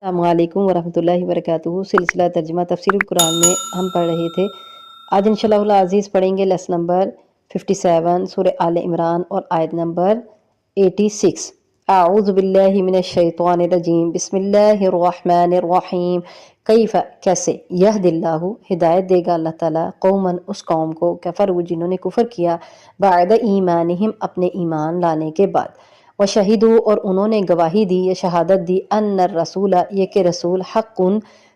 السلام علیکم ورحمۃ اللہ وبرکاتہ۔ سلسلہ ترجمہ تفسیر القرآن میں ہم پڑھ رہے تھے۔ آج انشاءاللہ العزیز پڑھیں گے لیسن نمبر 57 سورہ آل عمران اور آیت نمبر 86۔ اعوذ باللہ من الشیطان الرجیم، بسم اللہ الرحمن الرحیم۔ کیف کیسے، یہد اللہ ہدایت دے گا اللہ تعالیٰ، قومن اس قوم کو، کفروا جنہوں نے کفر کیا، بعد ایمانہم اپنے ایمان لانے کے بعد، وشہدوا اور انہوں نے گواہی دی یا شہادت دی، ان الرسول یہ کہ رسول حق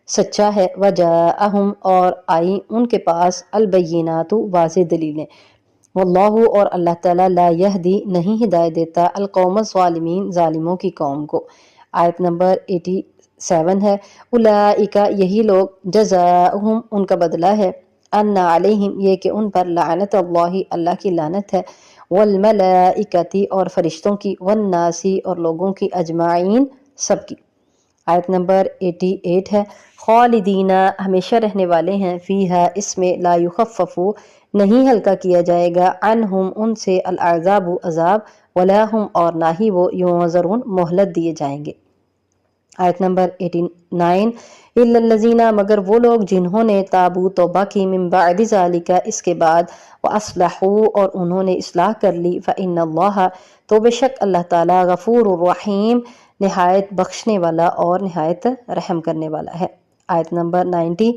سچا ہے، وجاءہم اور آئی ان کے پاس البینات واضح دلیلیں، واللہ اور اللہ تعالیٰ لا یہدی نہیں ہدایت دیتا القوم الظالمین ظالموں کی قوم کو۔ آیت نمبر 87 ہے۔ اولئک یہی لوگ، جزاؤہم ان کا بدلہ ہے، ان علیہم یہ کہ ان پر لعنت اللہ اللہ کی لعنت ہے، والملائکتی اور فرشتوں کی، والناسی اور لوگوں کی، اجمعین سب کی۔ آیت نمبر 88 ہے۔ خالدین ہمیشہ رہنے والے ہیں، فیہا اس میں، لا یخفف نہیں ہلکا کیا جائے گا، عنہم ان سے، العذاب عذاب، ولا ہم اور نہ ہی وہ، ینظرون مہلت دیے جائیں گے۔ آیت نمبر 89۔ الا الذین مگر وہ لوگ جنہوں نے تابوا توبہ کی، من بعد ذالک اس کے بعد، واصلحوا اور انہوں نے اصلاح کر لی، فإن اللہ تو بے شک اللہ تعالیٰ، غفور الرحیم نہایت بخشنے والا اور نہایت رحم کرنے والا ہے۔ آیت نمبر 90۔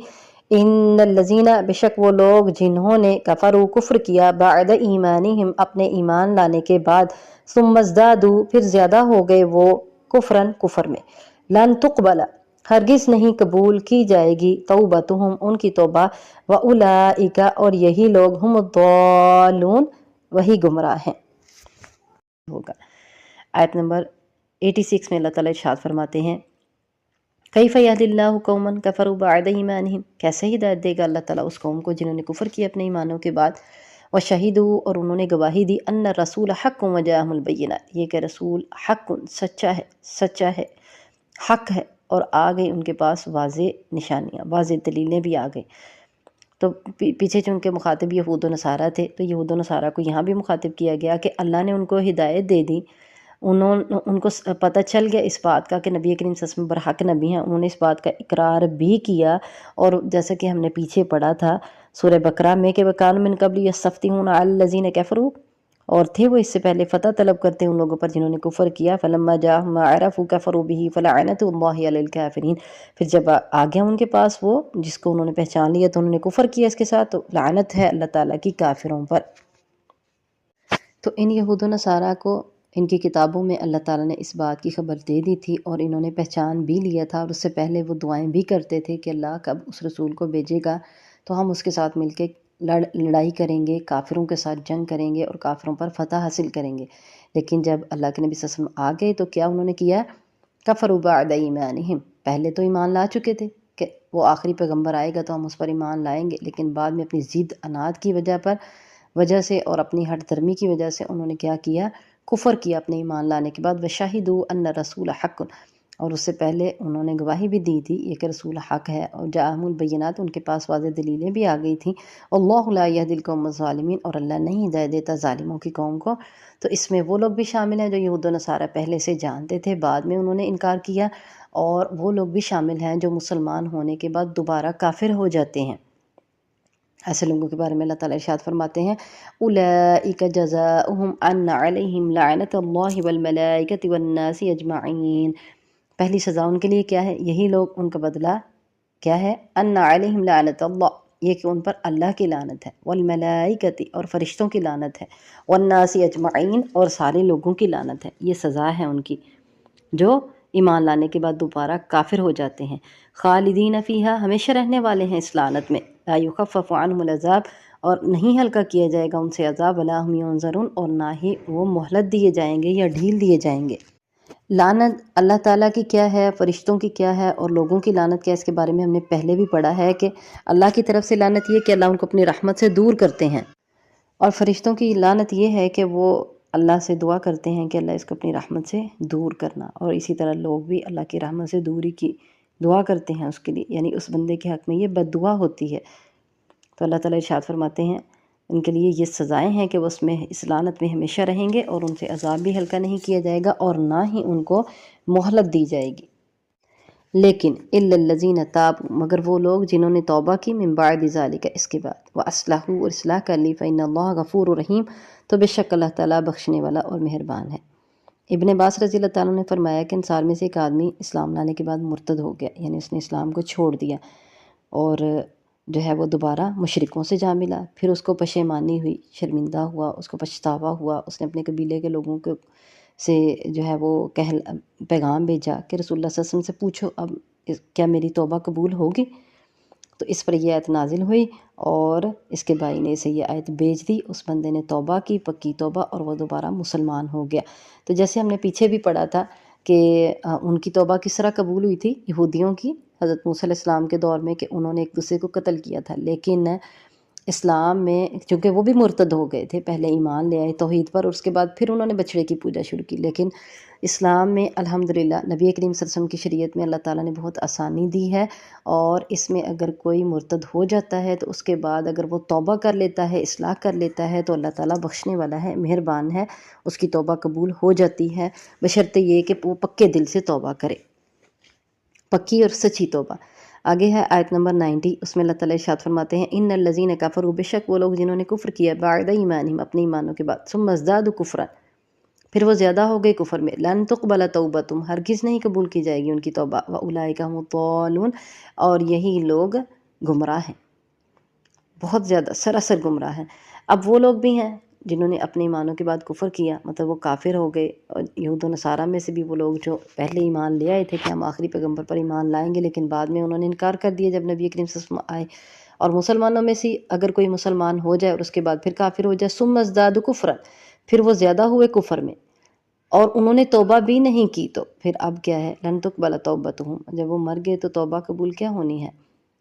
ان الذین بے شک وہ لوگ جنہوں نے کفروا کفر کیا، بعد ایمانہم اپنے ایمان لانے کے بعد، ثم ازدادوا پھر زیادہ ہو گئے وہ، کفرن کفر میں، لن تقبل ہرگز نہیں قبول کی جائے گی، توبتہم ان کی توبہ، واولئک اور یہی لوگ، ہم الضالون وہی گمراہ ہیں ہوگا۔ آیت نمبر 86 میں اللہ تعالیٰ ارشاد فرماتے ہیں، کیف یہدی اللہ قوما کفروا بعد ایمانہم کیسے ہدایت دے گا اللہ تعالیٰ اس قوم کو جنہوں نے کفر کیا اپنے ایمانوں کے بعد، وشہدوا اور انہوں نے گواہی دی، ان الرسول حق وجاءہم البینات یہ کہ رسول حق سچا ہے حق ہے، اور آ گئی ان کے پاس واضح نشانیاں، واضح دلیلیں بھی آ گئی۔ تو پیچھے چونکہ مخاطب یہود و نصارہ تھے، تو یہود و نصارہ کو یہاں بھی مخاطب کیا گیا کہ اللہ نے ان کو ہدایت دے دی، ان کو پتہ چل گیا اس بات کا کہ نبی کریم صلی اللہ علیہ وسلم برحق نبی ہیں، انہوں نے اس بات کا اقرار بھی کیا، اور جیسا کہ ہم نے پیچھے پڑھا تھا سورہ بقرہ میں کہ وَكَانُوا مِن قَبْلُ يَسْتَفْتِحُونَ عَلَى الَّذِينَ كَفَرُوا اور تھے وہ اس سے پہلے فتح طلب کرتے ان لوگوں پر جنہوں نے کفر کیا، فَلَمَّا جَاءَهُم مَا عَرَفُوا كَفَرُوا بِهِ فَلَعْنَةُ اللَّهِ عَلَى الْكَافِرِينَ پھر جب آ گیا ان کے پاس وہ جس کو انہوں نے پہچان لیا تو انہوں نے کفر کیا اس کے ساتھ، تو لعنت ہے اللہ تعالیٰ کی کافروں پر۔ تو ان یہود و نصارہ کو ان کی کتابوں میں اللہ تعالیٰ نے اس بات کی خبر دے دی تھی، اور انہوں نے پہچان بھی لیا تھا، اور اس سے پہلے وہ دعائیں بھی کرتے تھے کہ اللہ کب اس رسول کو بھیجے گا تو ہم اس کے ساتھ مل کے لڑائی کریں گے، کافروں کے ساتھ جنگ کریں گے اور کافروں پر فتح حاصل کریں گے۔ لیکن جب اللہ کے نبی صلی اللہ علیہ وسلم آ گئے تو کیا انہوں نے کیا، کفروا بعد ایمانہم پہلے تو ایمان لا چکے تھے کہ وہ آخری پیغمبر آئے گا تو ہم اس پر ایمان لائیں گے، لیکن بعد میں اپنی ضد عناد کی وجہ سے اور اپنی ہٹ دھرمی کی وجہ سے انہوں نے کیا کفر کیا اپنے ایمان لانے کے بعد، وشہدوا ان رسول حق اور اس سے پہلے انہوں نے گواہی بھی دی تھی یہ کہ رسول حق ہے، اور جاءہم البینات ان کے پاس واضح دلیلیں بھی آ گئی تھیں، اللہ لا یہدی القوم الظالمین اور اللہ نہیں ہدایت دیتا ظالموں کی قوم کو۔ تو اس میں وہ لوگ بھی شامل ہیں جو یہود و نصارہ پہلے سے جانتے تھے، بعد میں انہوں نے انکار کیا، اور وہ لوگ بھی شامل ہیں جو مسلمان ہونے کے بعد دوبارہ کافر ہو جاتے ہیں۔ ایسے لوگوں کے بارے میں اللہ تعالیٰ ارشاد فرماتے ہیں، اولئک جزاؤہم ان علیہم لعنت اللہ والملائکۃ والناس اجمعین پہلی سزا ان کے لیے کیا ہے، یہی لوگ ان کا بدلہ کیا ہے، ان علیہم لعنت اللہ یہ کہ ان پر اللہ کی لعنت ہے، والملائکۃ اور فرشتوں کی لعنت ہے، والناس اجمعین اور سارے لوگوں کی لعنت ہے۔ یہ سزا ہے ان کی جو ایمان لانے کے بعد دوبارہ کافر ہو جاتے ہیں۔ خالدین فیہا ہمیشہ رہنے والے ہیں اس لعنت میں، لا یخفف عنہم العذاب اور نہیں ہلکا کیا جائے گا ان سے عذاب، ولا ہم ینظرون اور نہ ہی وہ مہلت دیے جائیں گے یا ڈھیل دیے جائیں گے۔ لعنت اللہ تعالیٰ کی کیا ہے، فرشتوں کی کیا ہے، اور لوگوں کی لعنت کیا ہے، اس کے بارے میں ہم نے پہلے بھی پڑھا ہے کہ اللہ کی طرف سے لعنت یہ کہ اللہ ان کو اپنی رحمت سے دور کرتے ہیں، اور فرشتوں کی لعنت یہ ہے کہ وہ اللہ سے دعا کرتے ہیں کہ اللہ اس کو اپنی رحمت سے دور کرنا، اور اسی طرح لوگ بھی اللہ کی رحمت سے دوری کی دعا کرتے ہیں اس کے لیے، یعنی اس بندے کے حق میں یہ بد دعا ہوتی ہے۔ تو اللہ تعالیٰ ارشاد فرماتے ہیں ان کے لیے یہ سزائیں ہیں کہ وہ اس میں اس لعنت میں ہمیشہ رہیں گے، اور ان سے عذاب بھی ہلکا نہیں کیا جائے گا اور نہ ہی ان کو مہلت دی جائے گی۔ لیکن الا الذین تابوا، مگر وہ لوگ جنہوں نے توبہ کی، من بعد ذالک، اس کے بعد، واصلحوا، اور اصلاح کر لی، فإن اللہ غفور رحیم، تو بے شک اللہ تعالیٰ بخشنے والا اور مہربان ہے۔ ابن عباس رضی اللہ تعالیٰ نے فرمایا کہ انصار میں سے ایک آدمی اسلام لانے کے بعد مرتد ہو گیا، یعنی اس نے اسلام کو چھوڑ دیا، اور جو ہے وہ دوبارہ مشرکوں سے جا ملا، پھر اس کو پشیمانی ہوئی، شرمندہ ہوا، اس کو پچھتاوا ہوا، اس نے اپنے قبیلے کے لوگوں کو سے جو ہے وہ پیغام بھیجا کہ رسول اللہ صلی اللہ علیہ وسلم سے پوچھو اب کیا میری توبہ قبول ہوگی؟ تو اس پر یہ آیت نازل ہوئی، اور اس کے بھائی نے اسے یہ آیت بھیج دی، اس بندے نے توبہ کی، پکی توبہ، اور وہ دوبارہ مسلمان ہو گیا۔ تو جیسے ہم نے پیچھے بھی پڑھا تھا کہ ان کی توبہ کس طرح قبول ہوئی تھی، یہودیوں کی حضرت موسیٰ علیہ السلام کے دور میں، کہ انہوں نے ایک دوسرے کو قتل کیا تھا، لیکن اسلام میں چونکہ وہ بھی مرتد ہو گئے تھے، پہلے ایمان لے آئے توحید پر، اور اس کے بعد پھر انہوں نے بچڑے کی پوجا شروع کی، لیکن اسلام میں الحمدللہ نبی کریم صلی اللہ علیہ وسلم کی شریعت میں اللہ تعالیٰ نے بہت آسانی دی ہے، اور اس میں اگر کوئی مرتد ہو جاتا ہے تو اس کے بعد اگر وہ توبہ کر لیتا ہے، اصلاح کر لیتا ہے، تو اللہ تعالیٰ بخشنے والا ہے، مہربان ہے، اس کی توبہ قبول ہو جاتی ہے، بشرط یہ کہ وہ پکے دل سے توبہ کرے، پکی اور سچی توبہ۔ آگے ہے آیت نمبر 90، اس میں اللہ تعالیٰ ارشاد فرماتے ہیں ان الذین کفروا، بے شک وہ لوگ جنہوں نے کفر کیا، بعد ایمانہم، اپنے ایمانوں کے بعد، ثم ازدادوا کفرا، پھر وہ زیادہ ہو گئے کفر میں، لن تقبل توبتہم، ہرگز نہیں قبول کی جائے گی ان کی توبہ، واولئک هم الضالون، اور یہی لوگ گمراہ ہیں، بہت زیادہ سراسر گمراہ ہیں۔ اب وہ لوگ بھی ہیں جنہوں نے اپنے ایمانوں کے بعد کفر کیا، مطلب وہ کافر ہو گئے، اور یہود و نصارہ میں سے بھی وہ لوگ جو پہلے ایمان لے آئے تھے کہ ہم آخری پیغمبر پر ایمان لائیں گے، لیکن بعد میں انہوں نے انکار کر دیا جب نبی کریم صلی اللہ علیہ وسلم آئے، اور مسلمانوں میں سے اگر کوئی مسلمان ہو جائے اور اس کے بعد پھر کافر ہو جائے، ثم ازدادوا کفرا، پھر وہ زیادہ ہوئے کفر میں، اور انہوں نے توبہ بھی نہیں کی، تو پھر اب کیا ہے، لن تقبل توبتہم، جب وہ مر گئے تو توبہ قبول کیا ہونی ہے،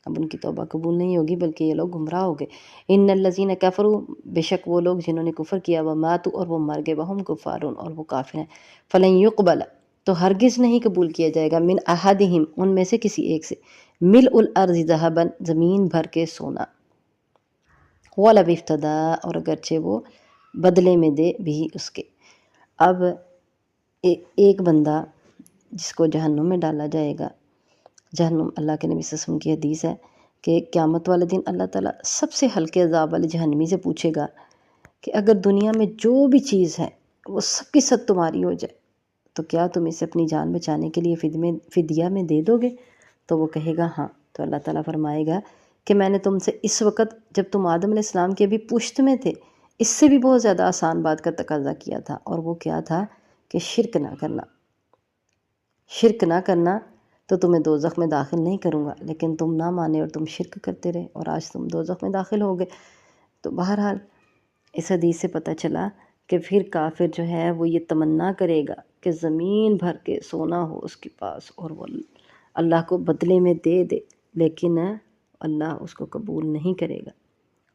اب ان کی توبہ قبول نہیں ہوگی، بلکہ یہ لوگ گمراہ ہو گئے۔ ان الذین کفروا، بے شک وہ لوگ جنہوں نے کفر کیا، وماتوا، اور وہ مر گئے، وہم کفار، اور وہ کافر ہیں، فلن یقبل، تو ہرگز نہیں قبول کیا جائے گا، من احدہم، ان میں سے کسی ایک سے، ملء الارض ذہبا، زمین بھر کے سونا، ولو افتدی، اور اگرچہ وہ بدلے میں دے بھی اس کے۔ اب ایک بندہ جس کو جہنم میں ڈالا جائے گا، جہنم، اللہ کے نبی صلی اللہ علیہ وسلم کی حدیث ہے کہ قیامت والے دن اللہ تعالیٰ سب سے ہلکے عذاب والے جہنمی سے پوچھے گا کہ اگر دنیا میں جو بھی چیز ہے وہ سب کی سب تمہاری ہو جائے تو کیا تم اسے اپنی جان بچانے کے لیے فدیہ میں دے دو گے؟ تو وہ کہے گا ہاں، تو اللہ تعالیٰ فرمائے گا کہ میں نے تم سے اس وقت جب تم آدم علیہ السلام کے ابھی پشت میں تھے، اس سے بھی بہت زیادہ آسان بات کا تقاضا کیا تھا، اور وہ کیا تھا کہ شرک نہ کرنا، شرک نہ کرنا، تو تمہیں دوزخ میں داخل نہیں کروں گا، لیکن تم نہ مانے اور تم شرک کرتے رہے، اور آج تم دوزخ میں داخل ہو گئے۔ تو بہرحال اس حدیث سے پتہ چلا کہ پھر کافر جو ہے وہ یہ تمنا کرے گا کہ زمین بھر کے سونا ہو اس کے پاس، اور وہ اللہ کو بدلے میں دے دے، لیکن اللہ اس کو قبول نہیں کرے گا،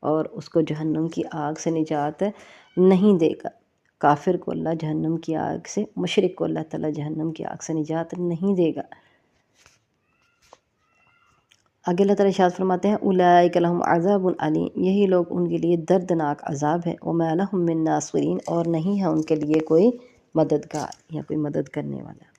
اور اس کو جہنم کی آگ سے نجات نہیں دے گا۔ کافر کو اللہ جہنم کی آگ سے، مشرک کو اللہ تعالیٰ جہنم کی آگ سے نجات نہیں دے گا۔ آگے اللہ تعالیٰ ارشاد فرماتے ہیں اولئک لہم عذاب علیم، یہی لوگ، ان کے لیے دردناک عذاب ہے، وما لہم من ناصرین، اور نہیں ہے ان کے لیے کوئی مددگار یا کوئی مدد کرنے والا۔